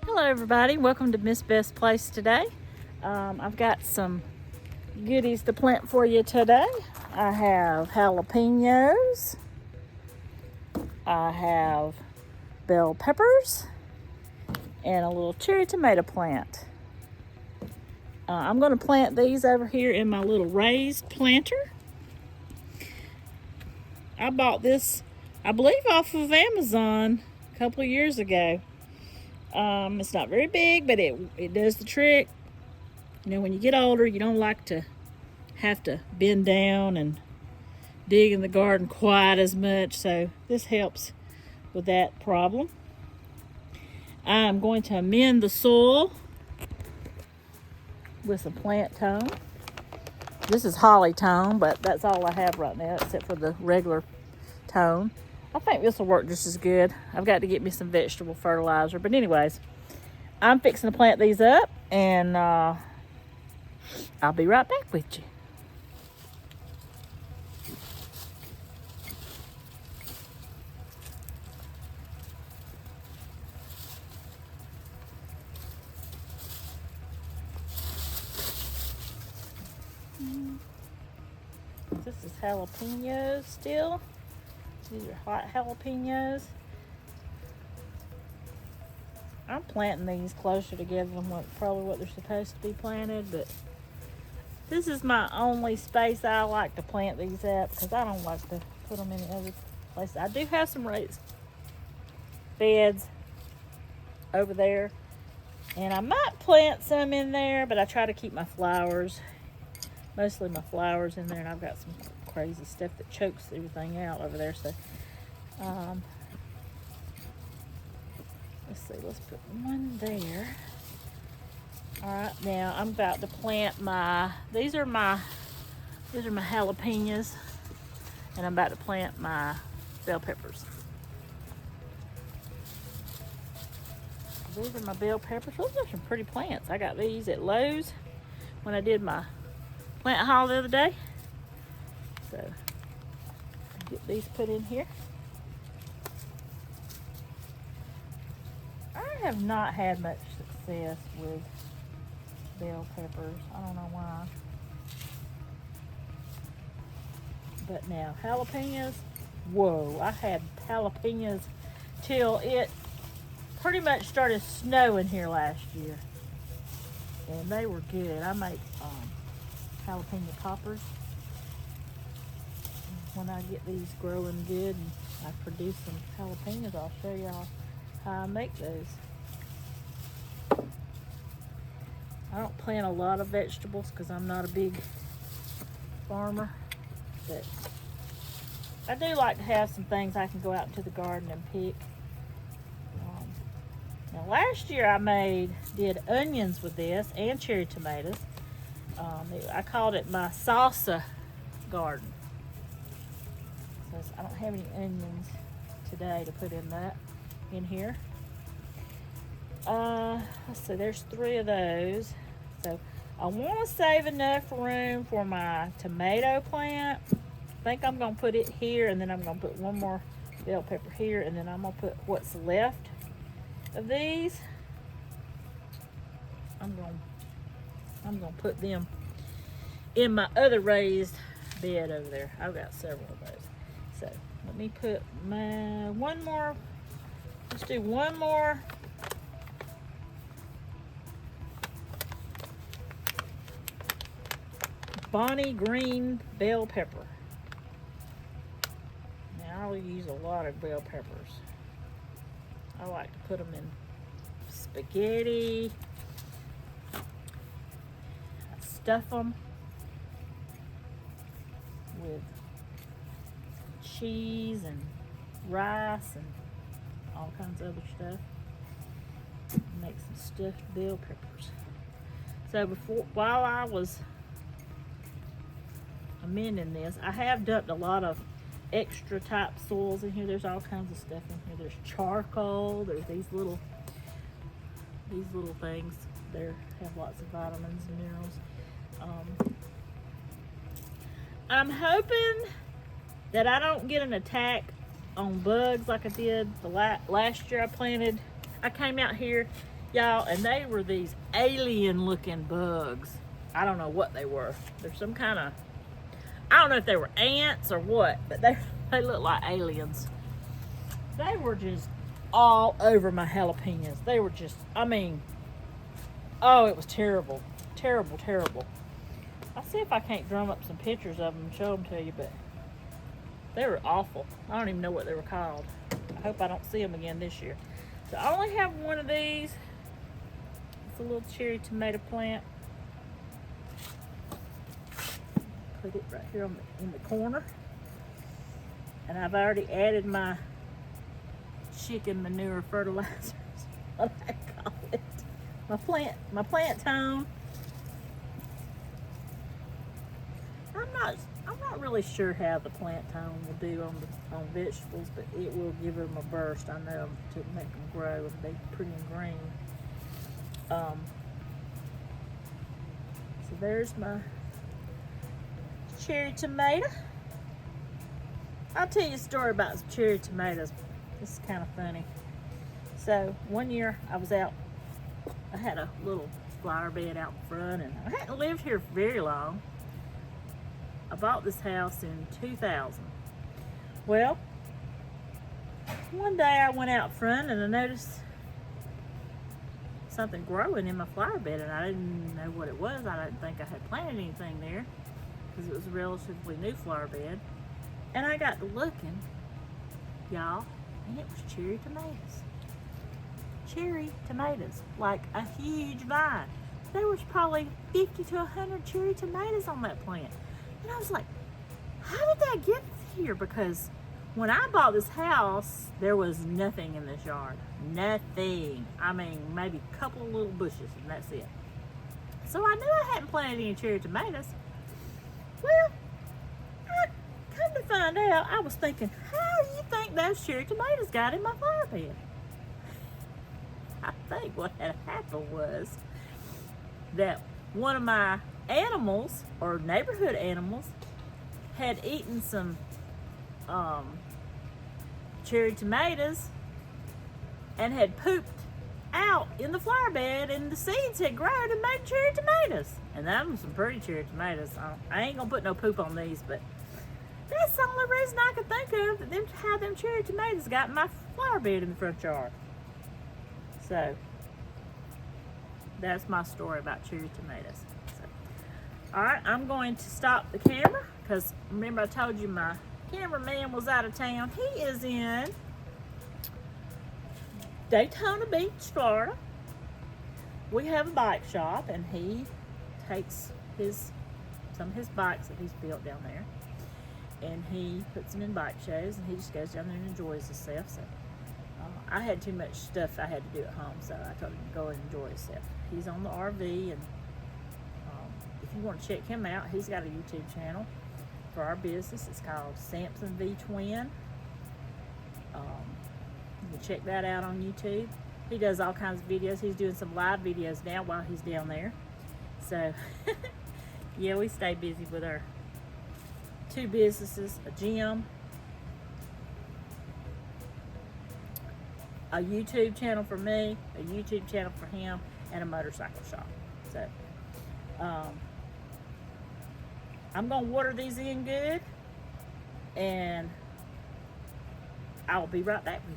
Hello everybody, welcome to Miss Beth's Place today. I've got some goodies to plant for you today. I have jalapeños, I have bell peppers, and a little cherry tomato plant. I'm going to plant these over here in my little raised planter. I bought this, I believe, off of Amazon a couple of years ago. It's not very big, but it does the trick. You know, when you get older, you don't like to have to bend down and dig in the garden quite as much, so this helps with that problem. I'm going to amend the soil with some plant tone. This is holly tone, but that's all I have right now except for the regular tone. I think this will work just as good. I've got to get me some vegetable fertilizer. But anyways, I'm fixing to plant these up, and I'll be right back with you. This is jalapeños still. These are hot jalapeños. I'm planting these closer together than probably what they're supposed to be planted, but this is my only space I like to plant these at because I don't like to put them in other places. I do have some raised beds over there, and I might plant some in there, but I try to keep my flowers, mostly my flowers, in there, and I've got some crazy stuff that chokes everything out over there. So let's see, let's put one there. All right, now I'm about to plant these are my jalapeños, and I'm about to plant my bell peppers. These are my bell peppers. Those are some pretty plants. I got these at Lowe's when I did my plant haul the other day. So get these put in here. I have not had much success with bell peppers. I don't know why. But now jalapeños, whoa, I had jalapeños till it pretty much started snowing here last year. And they were good. I make jalapeno poppers. When I get these growing good and I produce some jalapenos, I'll show y'all how I make those. I don't plant a lot of vegetables because I'm not a big farmer, but I do like to have some things I can go out into the garden and pick. Now last year I did onions with this and cherry tomatoes. I called it my salsa garden. So I don't have any onions today to put in here. Let's see, there's 3 of those. So I want to save enough room for my tomato plant. I think I'm going to put it here, and then I'm going to put one more bell pepper here, and then I'm going to put what's left of these. I'm going to put them in my other raised bed over there. I've got several of those. So let me put let's do one more Bonnie green bell pepper. Now I'll use a lot of bell peppers. I like to put them in spaghetti. I stuff them with cheese and rice and all kinds of other stuff. Make some stuffed bell peppers. So while I was amending this, I have dumped a lot of extra type soils in here. There's all kinds of stuff in here. There's charcoal. There's these little things. They have lots of vitamins and minerals. I'm hoping that I don't get an attack on bugs like I did the last year I came out here Y'all, and they were these alien looking bugs. I don't know what they were. They're some kind of, I don't know if they were ants or what, but they look like aliens. They were just all over my jalapenos. They were just, I mean, oh, it was terrible. Terrible, terrible. I'll see if I can't drum up some pictures of them and show them to you, but they were awful. I don't even know what they were called. I hope I don't see them again this year. So I only have one of these. It's a little cherry tomato plant. Put it right here in the corner. And I've already added my chicken manure fertilizer. What I call it. My plant tone. I'm not really sure how the plant tone will do on vegetables, but it will give them a burst. I know, to make them grow and be pretty and green. So there's my cherry tomato. I'll tell you a story about some cherry tomatoes. This is kind of funny. So one year I had a little flower bed out front, and I hadn't lived here for very long. I bought this house in 2000. Well, one day I went out front and I noticed something growing in my flower bed, and I didn't know what it was. I didn't think I had planted anything there because it was a relatively new flower bed. And I got to looking, y'all, and it was cherry tomatoes. Cherry tomatoes, like a huge vine. There was probably 50 to 100 cherry tomatoes on that plant. And I was like, how did that get here? Because when I bought this house, there was nothing in this yard. Nothing. I mean, maybe a couple of little bushes, and that's it. So I knew I hadn't planted any cherry tomatoes. Well, come to find out, I was thinking, how do you think those cherry tomatoes got in my flower bed? I think what had happened was that one of my animals, or neighborhood animals, had eaten some cherry tomatoes and had pooped out in the flower bed, and the seeds had grown and made cherry tomatoes. And that was some pretty cherry tomatoes. I ain't gonna put no poop on these, but that's the only reason I could think of that how them cherry tomatoes got in my flower bed in the front yard. So that's my story about cherry tomatoes. All right, I'm going to stop the camera because remember I told you my cameraman was out of town. He is in Daytona Beach, Florida. We have a bike shop, and he takes some of his bikes that he's built down there, and he puts them in bike shows, and he just goes down there and enjoys himself. So I had too much stuff I had to do at home, so I told him to go and enjoy himself. He's on the RV, and if you want to check him out, he's got a YouTube channel for our business. It's called Samson V Twin. You can check that out on YouTube. He does all kinds of videos. He's doing some live videos now while he's down there. So, yeah, we stay busy with our two businesses, a gym, a YouTube channel for me, a YouTube channel for him, and a motorcycle shop. So, I'm going to water these in good, and I'll be right back with you.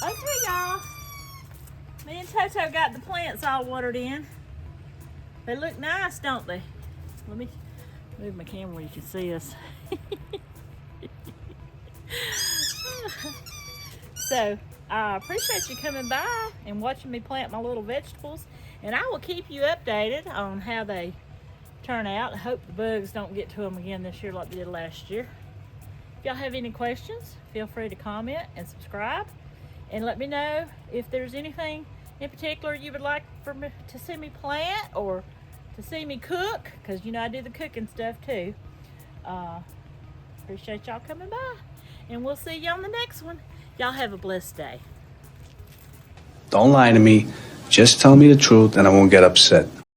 Okay, y'all. Me and Toto got the plants all watered in. They look nice, don't they? Let me Move my camera where you can see us. So I appreciate you coming by and watching me plant my little vegetables, and I will keep you updated on how they turn out. I hope the bugs don't get to them again this year like they did last year. If y'all have any questions, feel free to comment and subscribe, and let me know if there's anything in particular you would like for me to see me plant or to see me cook, because you know I do the cooking stuff too. Appreciate y'all coming by, and we'll see you on the next one. Y'all have a blessed day. Don't lie to me. Just tell me the truth and I won't get upset.